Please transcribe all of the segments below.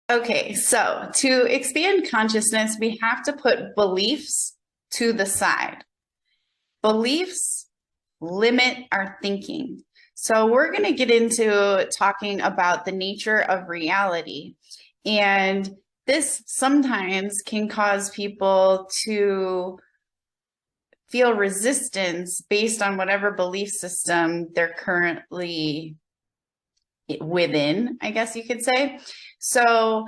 Okay, so to expand consciousness, we have to put beliefs to the side. Beliefs limit our thinking. So we're going to get into talking about the nature of reality. And this sometimes can cause people to feel resistance based on whatever belief system they're currently within, I guess you could say. So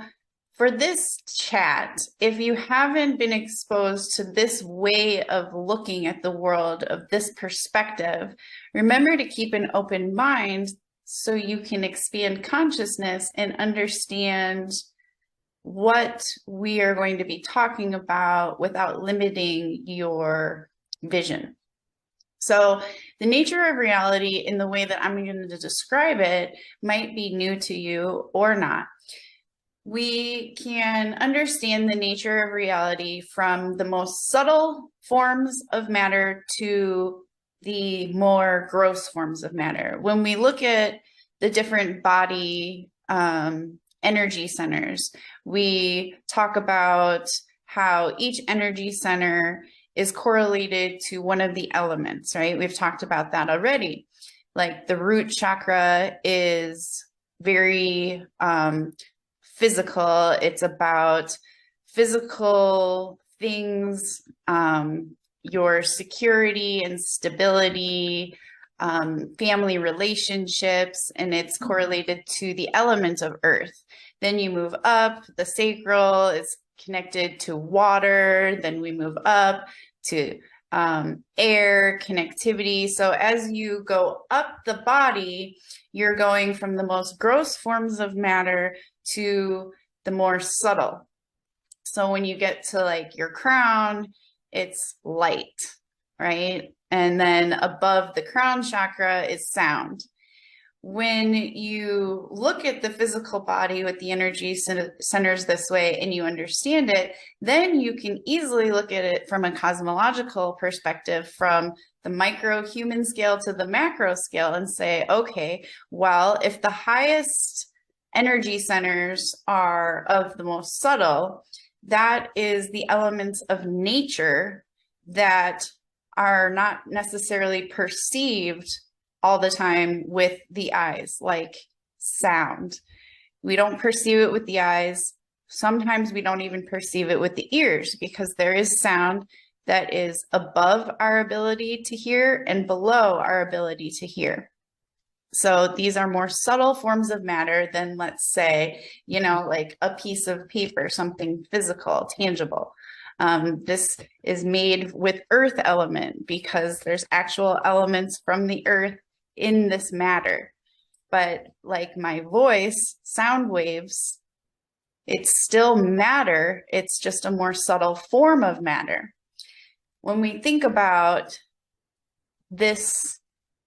for this chat, if you haven't been exposed to this way of looking at the world, of this perspective, remember to keep an open mind so you can expand consciousness and understand what we are going to be talking about without limiting your vision. So the nature of reality in the way that I'm going to describe it might be new to you or not. We can understand the nature of reality from the most subtle forms of matter to the more gross forms of matter. When we look at the different body energy centers, we talk about how each energy center is correlated to one of the elements, right? We've talked about that already. Like the root chakra is very physical. It's about physical things, your security and stability, family relationships, and it's correlated to the element of earth. Then you move up, the sacral is connected to water. Then we move up to air, connectivity. So as you go up the body, you're going from the most gross forms of matter to the more subtle. So when you get to like your crown, it's light, right? And then above the crown chakra is sound. When you look at the physical body with the energy centers this way and you understand it, then you can easily look at it from a cosmological perspective, from the micro human scale to the macro scale, and say, okay, well, if the highest energy centers are of the most subtle, that is the elements of nature that are not necessarily perceived all the time with the eyes, like sound. We don't perceive it with the eyes. Sometimes we don't even perceive it with the ears, because there is sound that is above our ability to hear and below our ability to hear. So these are more subtle forms of matter than, let's say, like a piece of paper, something physical, tangible. This is made with earth element because there's actual elements from the earth in this matter. But like my voice, sound waves, it's still matter. It's just a more subtle form of matter. When we think about this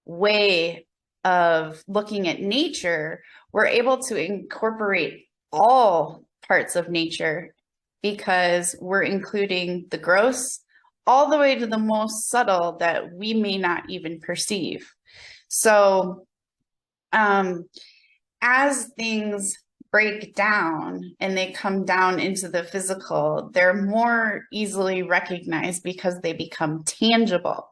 way of looking at nature, we're able to incorporate all parts of nature because we're including the gross all the way to the most subtle that we may not even perceive. So as things break down and they come down into the physical, they're more easily recognized because they become tangible.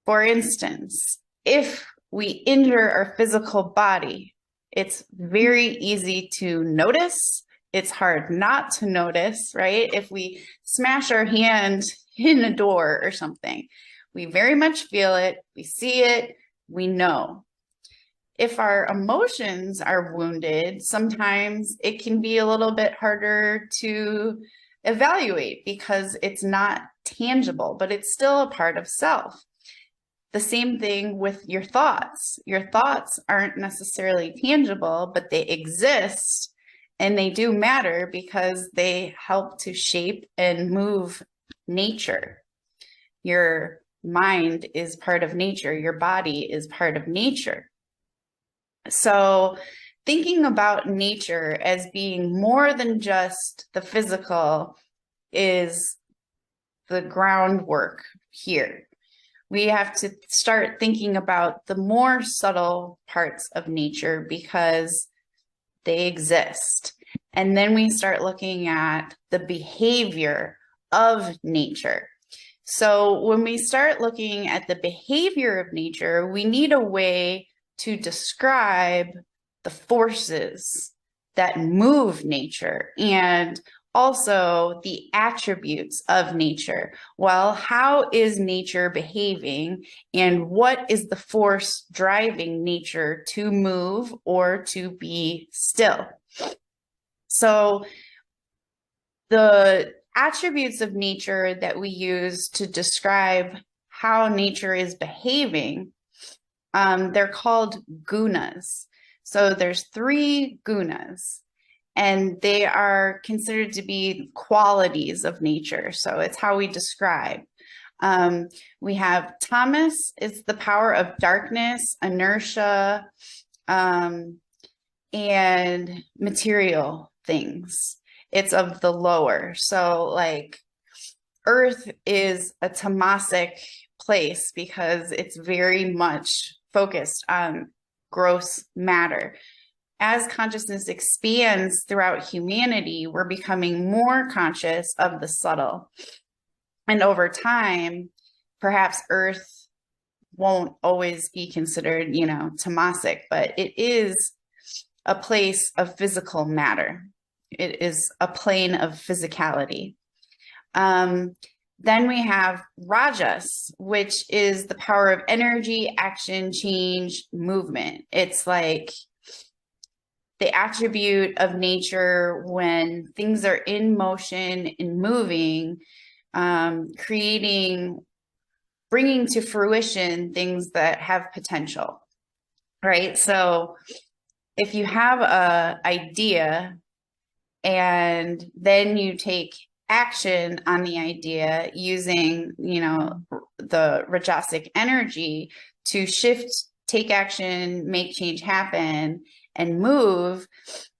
For instance, if we injure our physical body, it's very easy to notice. It's hard not to notice, right? If we smash our hand in a door or something, we very much feel it, we see it, we know. If our emotions are wounded, sometimes it can be a little bit harder to evaluate because it's not tangible, but it's still a part of self. The same thing with your thoughts. Your thoughts aren't necessarily tangible, but they exist and they do matter because they help to shape and move nature. Your mind is part of nature. Your body is part of nature. So thinking about nature as being more than just the physical is the groundwork here. We have to start thinking about the more subtle parts of nature because they exist. And then we start looking at the behavior of nature. So when we start looking at the behavior of nature, we need a way to describe the forces that move nature and also the attributes of nature. Well, how is nature behaving, and what is the force driving nature to move or to be still? So the attributes of nature that we use to describe how nature is behaving, they're called gunas. So there's 3 gunas, and they are considered to be qualities of nature. So it's how we describe. We have tamas, it's the power of darkness, inertia, and material things. It's of the lower. So like Earth is a tamasic place because it's very much focused on gross matter. As consciousness expands throughout humanity, we're becoming more conscious of the subtle. And over time, perhaps Earth won't always be considered, tamasic, but it is a place of physical matter. It is a plane of physicality. Then we have rajas, which is the power of energy, action, change, movement. It's like the attribute of nature when things are in motion and moving, bringing to fruition things that have potential, right? So if you have an idea and then you take action on the idea using, the rajasic energy to shift, take action, make change happen, and move,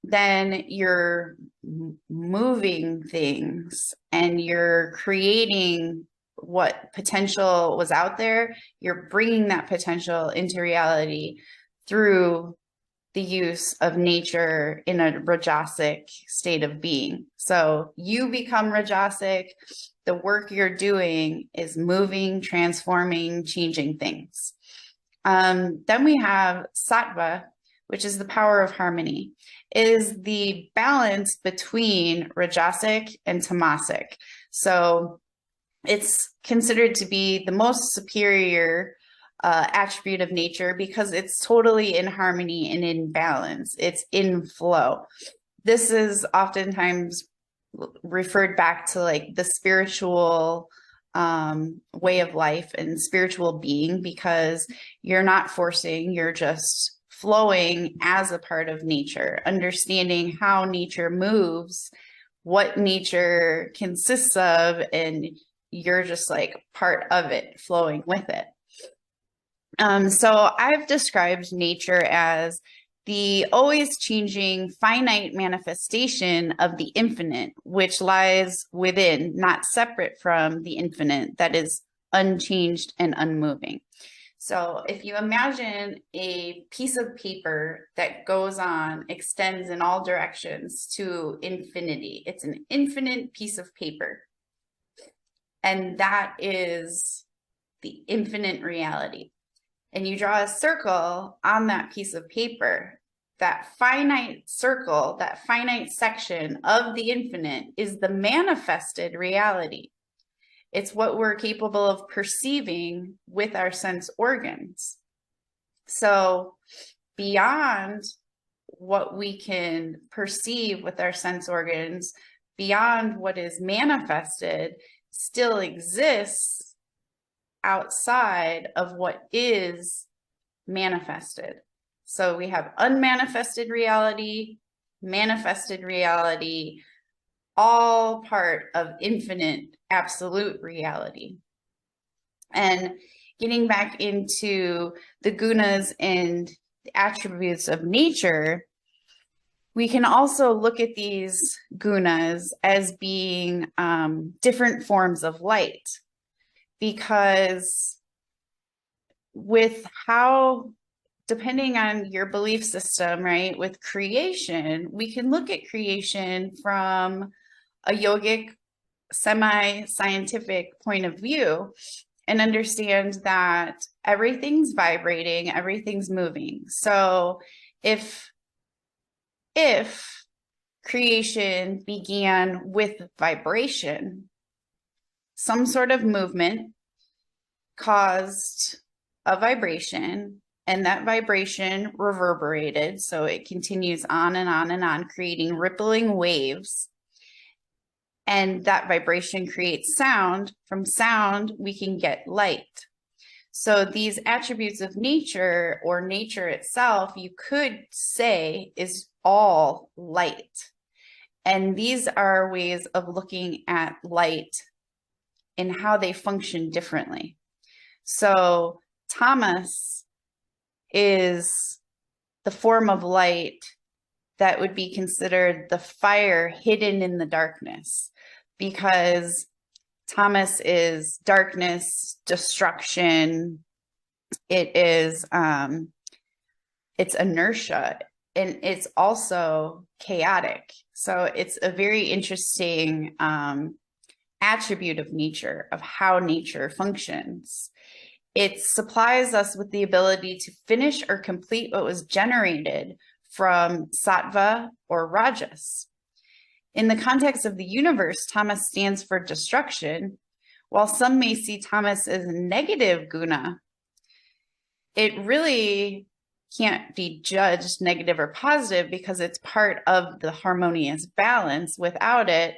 then you're moving things and you're creating what potential was out there. You're bringing that potential into reality through the use of nature in a rajasic state of being. So you become rajasic. The work you're doing is moving, transforming, changing things. Then we have sattva, which is the power of harmony. It is the balance between rajasic and tamasic. So it's considered to be the most superior attribute of nature because it's totally in harmony and in balance. It's in flow. This is oftentimes referred back to like the spiritual way of life and spiritual being, because you're not forcing, you're just flowing as a part of nature, understanding how nature moves, what nature consists of, and you're just like part of it, flowing with it. So I've described nature as the always changing finite manifestation of the infinite, which lies within, not separate from the infinite that is unchanged and unmoving. So if you imagine a piece of paper that goes on, extends in all directions to infinity, it's an infinite piece of paper. And that is the infinite reality. And you draw a circle on that piece of paper. That finite circle, that finite section of the infinite is the manifested reality. It's what we're capable of perceiving with our sense organs. So beyond what we can perceive with our sense organs, beyond what is manifested, still exists outside of what is manifested. So we have unmanifested reality, manifested reality, all part of infinite absolute reality. And getting back into the gunas and the attributes of nature, we can also look at these gunas as being different forms of light, because with how depending on your belief system, right, with creation, we can look at creation from a yogic, semi-scientific point of view and understand that everything's vibrating, everything's moving. So if creation began with vibration, some sort of movement caused a vibration, and that vibration reverberated. So it continues on and on and on, creating rippling waves. And that vibration creates sound. From sound, we can get light. So these attributes of nature, or nature itself, you could say is all light. And these are ways of looking at light and how they function differently. So tamas is the form of light that would be considered the fire hidden in the darkness, because tamas is darkness, destruction. It is it's inertia, and it's also chaotic. So it's a very interesting attribute of nature, of how nature functions. It supplies us with the ability to finish or complete what was generated from sattva or rajas. In the context of the universe, tamas stands for destruction. While some may see tamas as a negative guna, it really can't be judged negative or positive because it's part of the harmonious balance. Without it,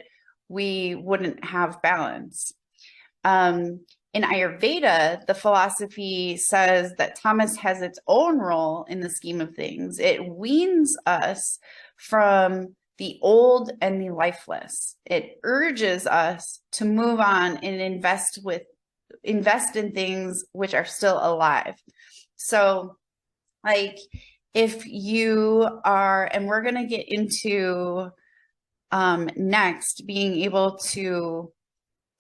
we wouldn't have balance. In Ayurveda, the philosophy says that tamas has its own role in the scheme of things. It weans us from the old and the lifeless. It urges us to move on and invest in things which are still alive. So, like, if you are, and we're going to get into next, being able to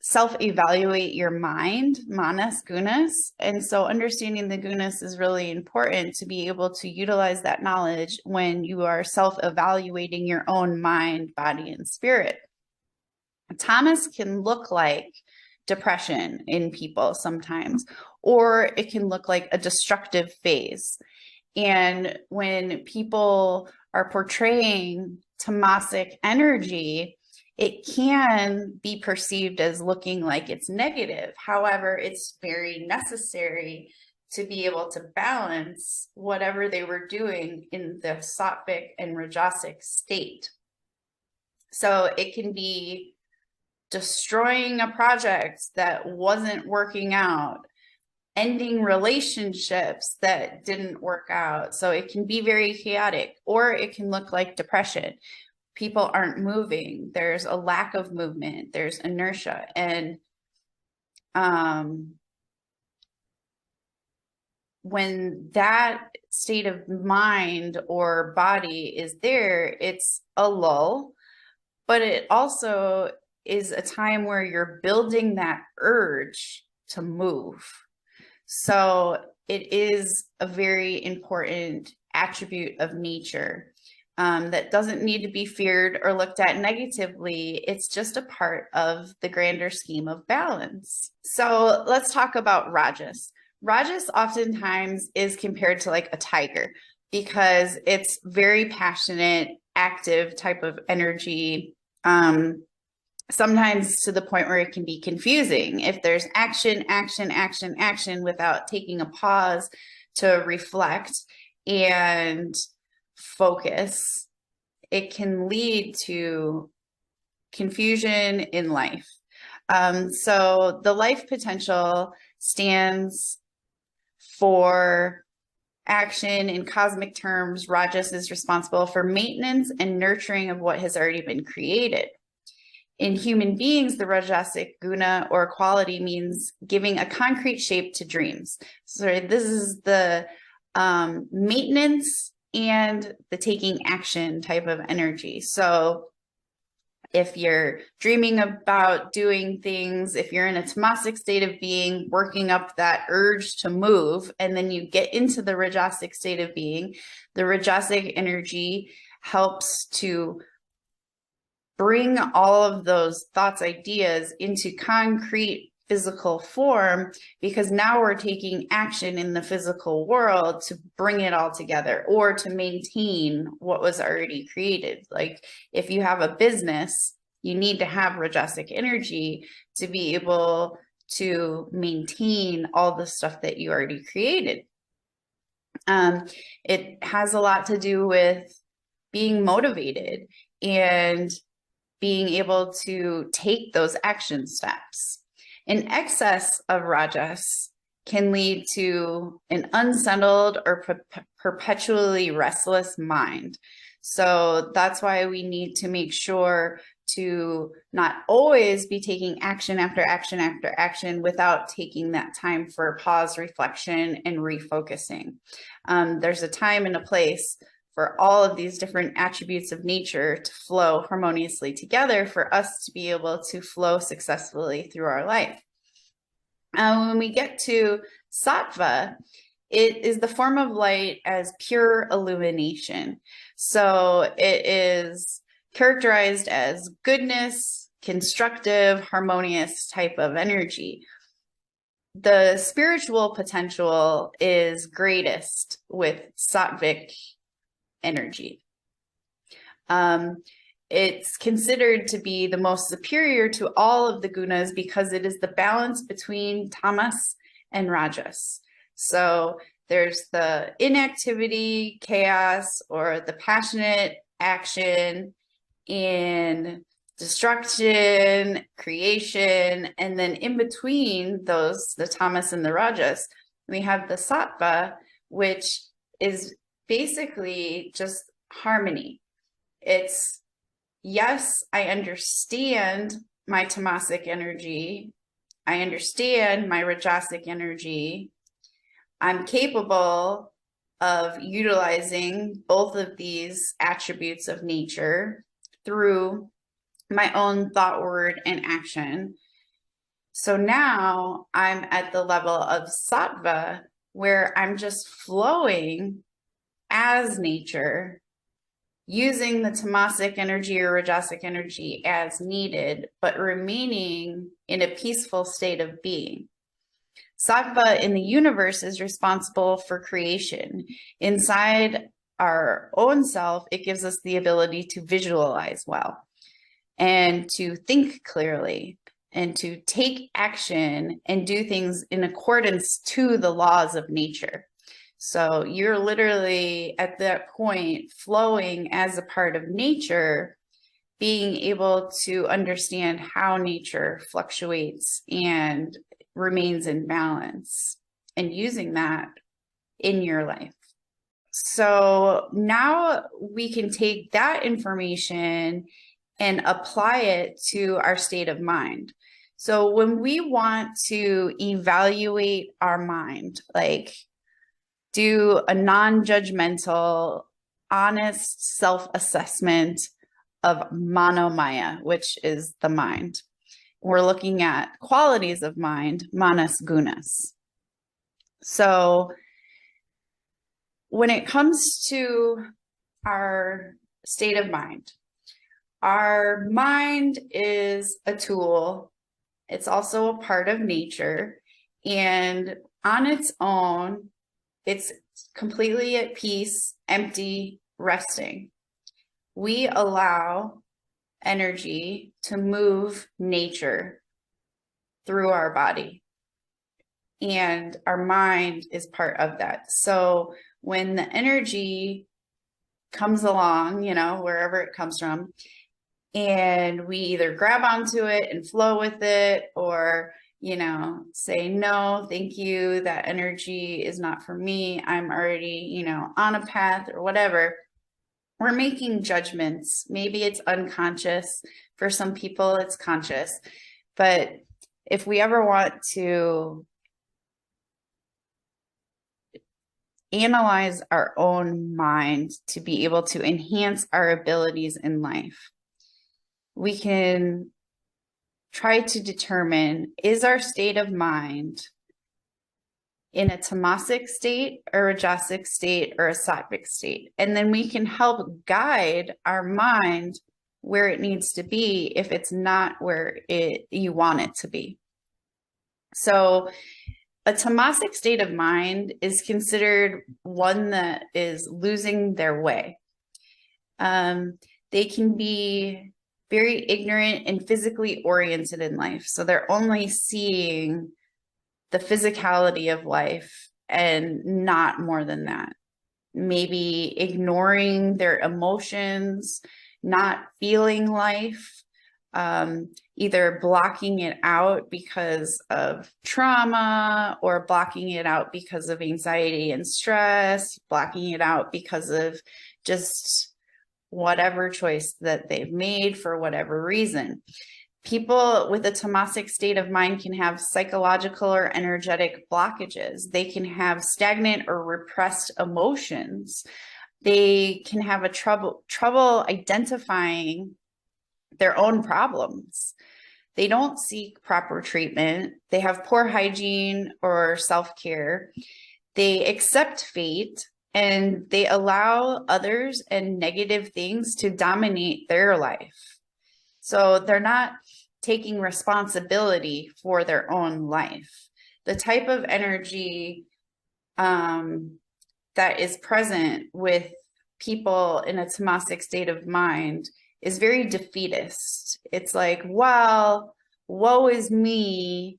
self-evaluate your mind, manas, gunas. And so understanding the gunas is really important to be able to utilize that knowledge when you are self-evaluating your own mind, body, and spirit. Tamas can look like depression in people sometimes, or it can look like a destructive phase. And when people are portraying tamasic energy, it can be perceived as looking like it's negative. However, it's very necessary to be able to balance whatever they were doing in the sattvic and rajasic state. So it can be destroying a project that wasn't working out, ending relationships that didn't work out. So it can be very chaotic, or it can look like depression. People aren't moving. There's a lack of movement. There's inertia. And when that state of mind or body is there, it's a lull, but it also is a time where you're building that urge to move. So it is a very important attribute of nature. That doesn't need to be feared or looked at negatively. It's just a part of the grander scheme of balance. So let's talk about rajas. Rajas oftentimes is compared to like a tiger because it's very passionate, active type of energy. Sometimes to the point where it can be confusing. If there's action, action, action, action without taking a pause to reflect and focus, it can lead to confusion in life. So the life potential stands for action. In cosmic terms. Rajas is responsible for maintenance and nurturing of what has already been created. In human beings, the rajasic guna or quality means giving a concrete shape to dreams. So this is the maintenance and the taking action type of energy. So If you're dreaming about doing things, if you're in a tamasic state of being, working up that urge to move, and then you get into the rajasic state of being, the rajasic energy helps to bring all of those thoughts, ideas into concrete physical form, because now we're taking action in the physical world to bring it all together or to maintain what was already created. Like if you have a business, you need to have rajasic energy to be able to maintain all the stuff that you already created. It has a lot to do with being motivated and being able to take those action steps. An excess of rajas can lead to an unsettled or perpetually restless mind. So that's why we need to make sure to not always be taking action after action after action without taking that time for pause, reflection, and refocusing. There's a time and a place for all of these different attributes of nature to flow harmoniously together for us to be able to flow successfully through our life. When we get to sattva, it is the form of light as pure illumination. So it is characterized as goodness, constructive, harmonious type of energy. The spiritual potential is greatest with sattvic energy. It's considered to be the most superior to all of the gunas because it is the balance between tamas and rajas. So there's the inactivity, chaos, or the passionate action in destruction, creation, and then in between those, the tamas and the rajas, we have the sattva, which is basically just harmony. It's, yes, I understand my tamasic energy. I understand my rajasic energy. I'm capable of utilizing both of these attributes of nature through my own thought, word, and action. So now I'm at the level of sattva where I'm just flowing as nature, using the tamasic energy or rajasic energy as needed, but remaining in a peaceful state of being. Sattva in the universe is responsible for creation. Inside our own self, it gives us the ability to visualize well and to think clearly and to take action and do things in accordance to the laws of nature. So you're literally at that point flowing as a part of nature, being able to understand how nature fluctuates and remains in balance and using that in your life. So now we can take that information and apply it to our state of mind. So when we want to evaluate our mind, like do a non-judgmental, honest self-assessment of manomaya, which is the mind. We're looking at qualities of mind, manas, gunas. So when it comes to our state of mind, our mind is a tool. It's also a part of nature. And on its own, it's completely at peace, empty, resting. We allow energy to move nature through our body. And our mind is part of that. So when the energy comes along, you know, wherever it comes from, and we either grab onto it and flow with it, or, you know, say, no, thank you, that energy is not for me, I'm already, you know, on a path or whatever, we're making judgments. Maybe it's unconscious. For some people, it's conscious. But if we ever want to analyze our own mind to be able to enhance our abilities in life, we can try to determine, is our state of mind in a tamasic state, a rajasic state, or a sattvic state? And then we can help guide our mind where it needs to be if it's not where you want it to be. So a tamasic state of mind is considered one that is losing their way. They can be very ignorant and physically oriented in life. So they're only seeing the physicality of life and not more than that. Maybe ignoring their emotions, not feeling life, either blocking it out because of trauma, or blocking it out because of anxiety and stress, blocking it out because of just whatever choice that they've made for whatever reason. People with a tamasic state of mind can have psychological or energetic blockages. They can have stagnant or repressed emotions. They can have a trouble identifying their own problems. They don't seek proper treatment. They have poor hygiene or self-care. They accept fate, and they allow others and negative things to dominate their life. So they're not taking responsibility for their own life. The type of energy that is present with people in a tamasic state of mind is very defeatist. It's like, well, woe is me.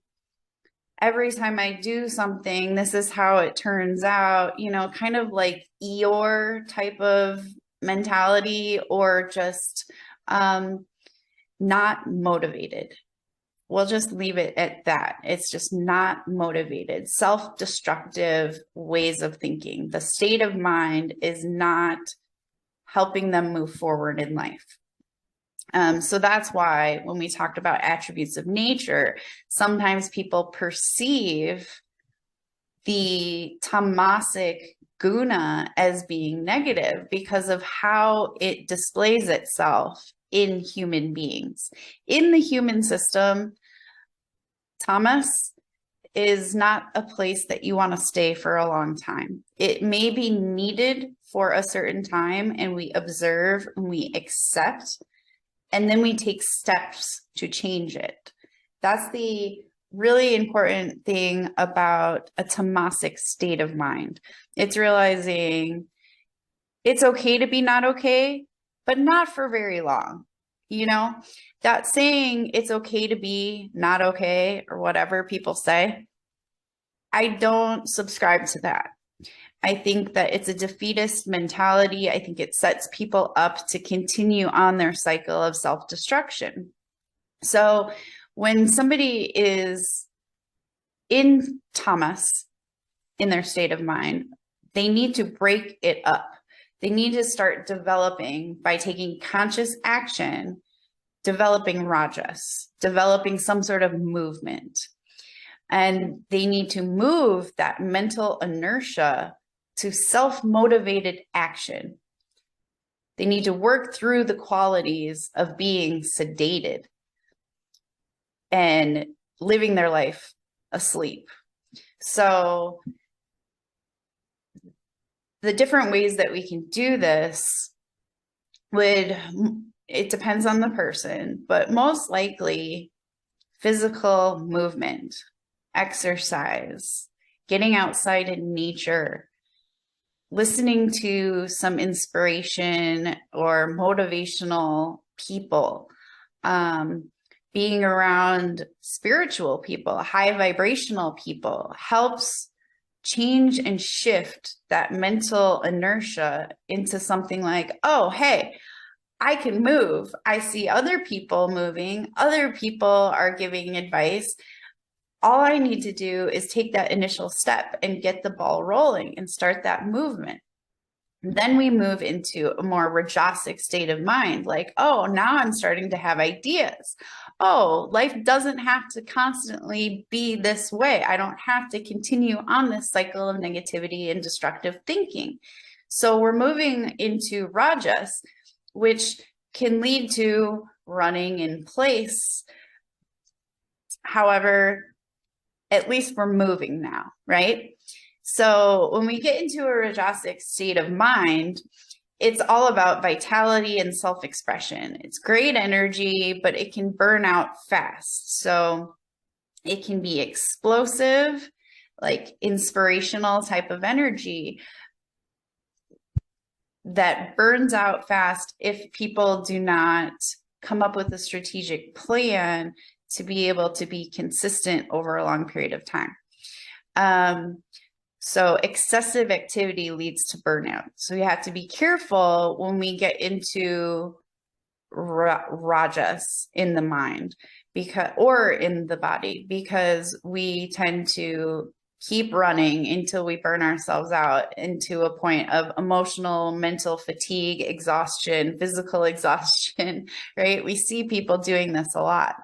Every time I do something, this is how it turns out, you know, kind of like Eeyore type of mentality, or just not motivated. We'll just leave it at that. It's just not motivated, self-destructive ways of thinking. The state of mind is not helping them move forward in life. So that's why when we talked about attributes of nature, sometimes people perceive the tamasic guna as being negative because of how it displays itself in human beings. In the human system, tamas is not a place that you want to stay for a long time. It may be needed for a certain time, and we observe and we accept, and then we take steps to change it. That's the really important thing about a tamasic state of mind. It's realizing it's okay to be not okay, but not for very long. You know, that saying, it's okay to be not okay, or whatever people say, I don't subscribe to that. I think that it's a defeatist mentality. I think it sets people up to continue on their cycle of self-destruction. So when somebody is in tamas, in their state of mind, they need to break it up. They need to start developing, by taking conscious action, developing rajas, developing some sort of movement. And they need to move that mental inertia to self-motivated action. They need to work through the qualities of being sedated and living their life asleep. So the different ways that we can do this it depends on the person, but most likely physical movement, exercise, getting outside in nature, listening to some inspiration or motivational people, being around spiritual people, high vibrational people, helps change and shift that mental inertia into something like, oh, hey, I can move. I see other people moving. Other people are giving advice. All I need to do is take that initial step and get the ball rolling and start that movement. Then we move into a more rajasic state of mind, like, oh, now I'm starting to have ideas. Oh, life doesn't have to constantly be this way. I don't have to continue on this cycle of negativity and destructive thinking. So we're moving into rajas, which can lead to running in place. However, at least we're moving now, right? So when we get into a rajasic state of mind, it's all about vitality and self-expression. It's great energy, but it can burn out fast. So it can be explosive, like inspirational type of energy that burns out fast if people do not come up with a strategic plan to be able to be consistent over a long period of time. So excessive activity leads to burnout. So we have to be careful when we get into rajas in the mind or in the body, because we tend to keep running until we burn ourselves out into a point of emotional, mental fatigue, exhaustion, physical exhaustion, right? We see people doing this a lot.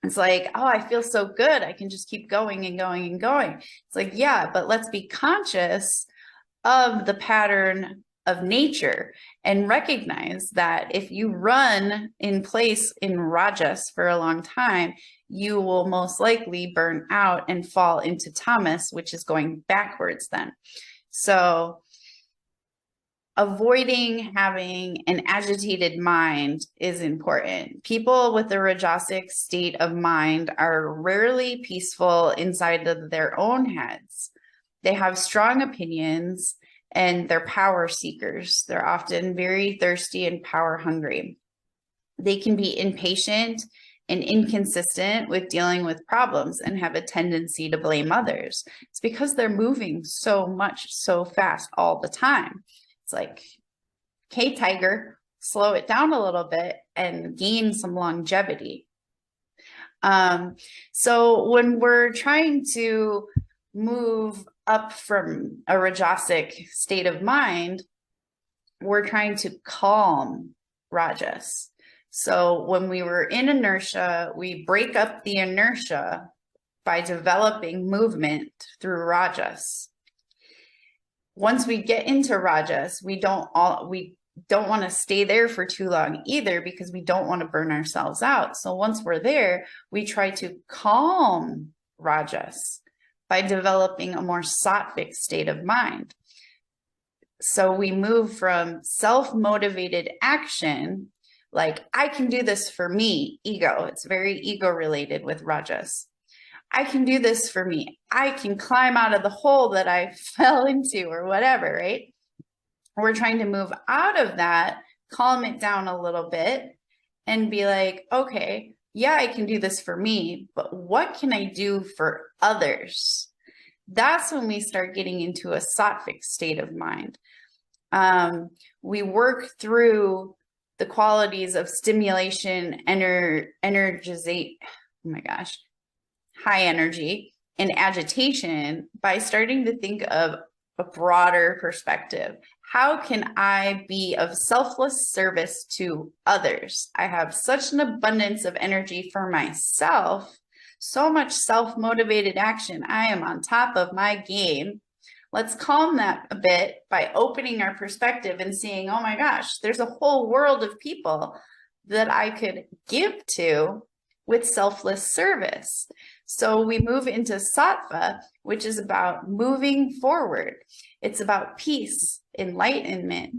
It's like, oh, I feel so good. I can just keep going and going and going. It's like, yeah, but let's be conscious of the pattern of nature and recognize that if you run in place in rajas for a long time, you will most likely burn out and fall into tamas, which is going backwards then. So avoiding having an agitated mind is important. People with a rajasic state of mind are rarely peaceful inside of their own heads. They have strong opinions and they're power seekers. They're often very thirsty and power hungry. They can be impatient and inconsistent with dealing with problems and have a tendency to blame others. It's because they're moving so much, so fast all the time. It's like, okay, tiger, slow it down a little bit and gain some longevity. So when we're trying to move up from a rajasic state of mind, we're trying to calm rajas. So when we were in inertia, we break up the inertia by developing movement through rajas. Once we get into rajas, we don't want to stay there for too long either, because we don't want to burn ourselves out. So once we're there, we try to calm rajas by developing a more sattvic state of mind. So we move from self-motivated action, like I can do this for me, ego. It's very ego related with rajas. I can do this for me. I can climb out of the hole that I fell into or whatever, right? We're trying to move out of that, calm it down a little bit and be like, okay, yeah, I can do this for me, but what can I do for others? That's when we start getting into a sattvic state of mind. We work through the qualities of stimulation, energizate, oh my gosh, high energy and agitation by starting to think of a broader perspective. How can I be of selfless service to others? I have such an abundance of energy for myself, so much self-motivated action. I am on top of my game. Let's calm that a bit by opening our perspective and seeing, oh my gosh, there's a whole world of people that I could give to with selfless service. So we move into sattva, which is about moving forward. It's about peace, enlightenment.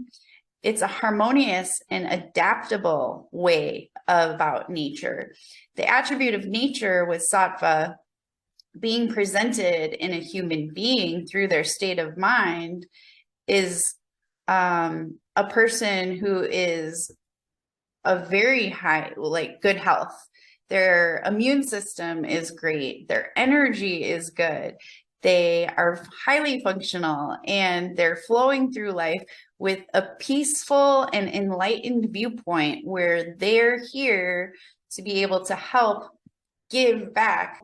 It's a harmonious and adaptable way about nature. The attribute of nature with sattva being presented in a human being through their state of mind is a person who is a very high, like good health. Their immune system is great. Their energy is good. They are highly functional and they're flowing through life with a peaceful and enlightened viewpoint where they're here to be able to help give back.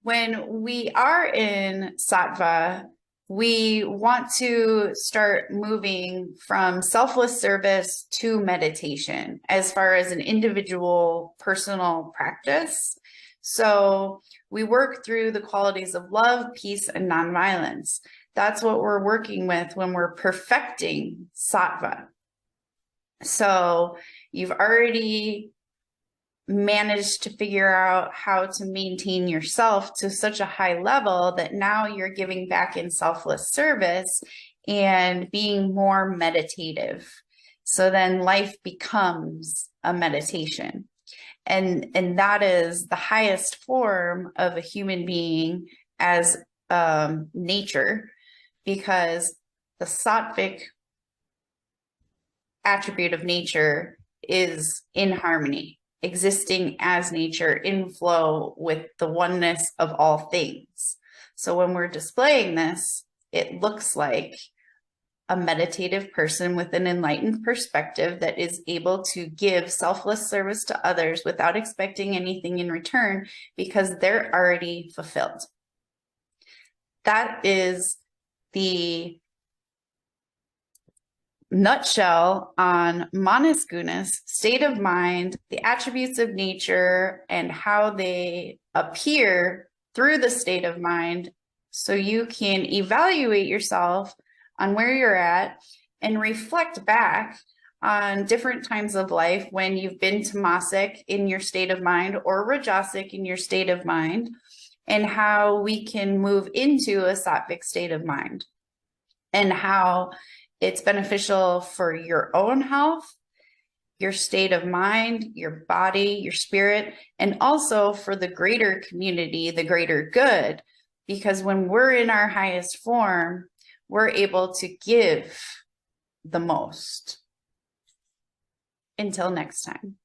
When we are in sattva, we want to start moving from selfless service to meditation as far as an individual personal practice. So we work through the qualities of love, peace, and nonviolence. That's what we're working with when we're perfecting sattva. So you've already managed to figure out how to maintain yourself to such a high level that now you're giving back in selfless service and being more meditative. So then life becomes a meditation. And that is the highest form of a human being as nature, because the sattvic attribute of nature is in harmony, existing as nature, in flow with the oneness of all things. So when we're displaying this, it looks like a meditative person with an enlightened perspective that is able to give selfless service to others without expecting anything in return, because they're already fulfilled. That is the nutshell on manas gunas, state of mind, the attributes of nature, and how they appear through the state of mind, so you can evaluate yourself on where you're at and reflect back on different times of life when you've been tamasic in your state of mind or rajasic in your state of mind, and how we can move into a sattvic state of mind, and how it's beneficial for your own health, your state of mind, your body, your spirit, and also for the greater community, the greater good. Because when we're in our highest form, we're able to give the most. Until next time.